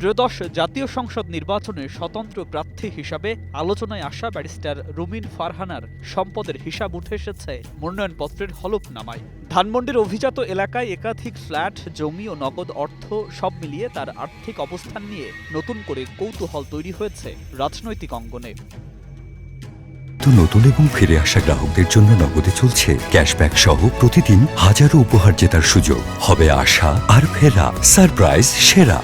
ত্রয়োদশ জাতীয় সংসদ নির্বাচনে স্বতন্ত্র প্রার্থী হিসাবে আলোচনায় আসা ব্যারিস্টার রুমিন ফারহানার সম্পদের হিসাব উঠে এসেছে মনোনয়নপত্রের হলফনামায়। ধানমন্ডির অভিজাত এলাকায় একাধিক ফ্ল্যাট, জমি ও নগদ অর্থ সব মিলিয়ে তার আর্থিক অবস্থান নিয়ে নতুন করে কৌতূহল তৈরি হয়েছে রাজনৈতিক অঙ্গনে। নতুন এবং ফিরে আসা গ্রাহকদের জন্য নগদে চলছে ক্যাশব্যাক সহ প্রতিদিন হাজারো উপহার জেতার সুযোগ। হবে আশা আর ফেরা, সারপ্রাইজ সেরা।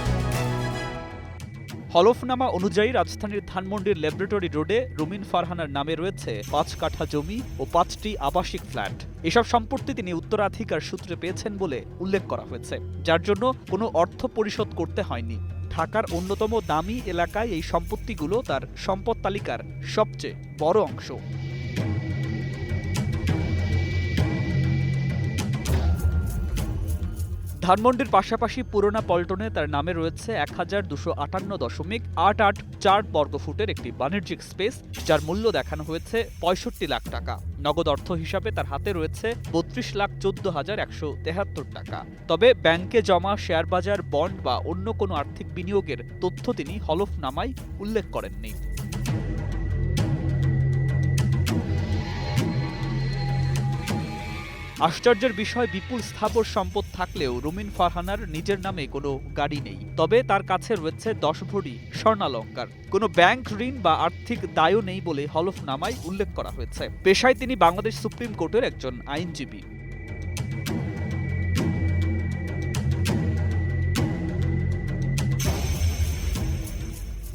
হলফনামা অনুযায়ী রাজধানীর ধানমন্ডির ল্যাবরেটরি রোডে রুমিন ফারহানার নামে রয়েছে ৫ কাঠা জমি ও ৫টি আবাসিক ফ্ল্যাট। এসব সম্পত্তি তিনি উত্তরাধিকার সূত্রে পেয়েছেন বলে উল্লেখ করা হয়েছে, যার জন্য কোনো অর্থ পরিশোধ করতে হয়নি। ঢাকার অন্যতম দামি এলাকায় এই সম্পত্তিগুলো তার সম্পদ তালিকার সবচেয়ে বড় অংশ। ধানমন্ডির পাশাপাশি পুরোনা পল্টনে তার নামে রয়েছে ১,২৫৮.৮৮ বর্গফুটের একটি বাণিজ্যিক স্পেস, যার মূল্য দেখানো হয়েছে ৬৫ লাখ টাকা। নগদ অর্থ হিসাবে তার হাতে রয়েছে ৩২,১৪,১৭৩ টাকা। তবে ব্যাংকে জমা, শেয়ার বাজার, বন্ড বা অন্য কোনো আর্থিক বিনিয়োগের তথ্য তিনি হলফনামায় উল্লেখ করেননি। আশ্চর্যের বিষয়, বিপুল স্থাবর সম্পদ থাকলেও রুমিন ফারহানার নিজের নামে কোনো গাড়ি নেই। তবে তার কাছে রয়েছে ১০ ভরি স্বর্ণালংকার। কোনো ব্যাংক ঋণ বা আর্থিক দায়ও নেই বলে হলফনামায় উল্লেখ করা হয়েছে। পেশায় তিনি বাংলাদেশ সুপ্রিম কোর্টের একজন আইনজীবী।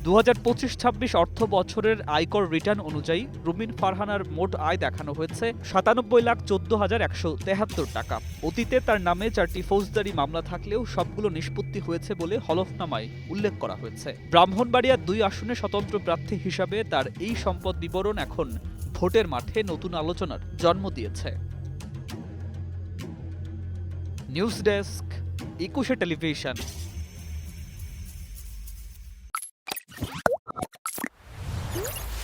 ২০২৫-২৬ অর্থ বছরের আয়কর রিটার্ন অনুযায়ী রুমিন ফারহানার মোট আয় দেখানো হয়েছে ৯৭,১৪,১৭৩ টাকা। অতীতে তার নামে ৪টি ফৌজদারি মামলা থাকলেও সবগুলো নিষ্পত্তি হয়েছে বলে হলফনামায় উল্লেখ করা হয়েছে। ব্রাহ্মণবাড়িয়া ২ আসনে স্বতন্ত্র প্রার্থী হিসাবে তার এই সম্পদ বিবরণ এখন ভোটের মাঠে নতুন আলোচনার জন্ম দিয়েছে। News desk, ২১ television.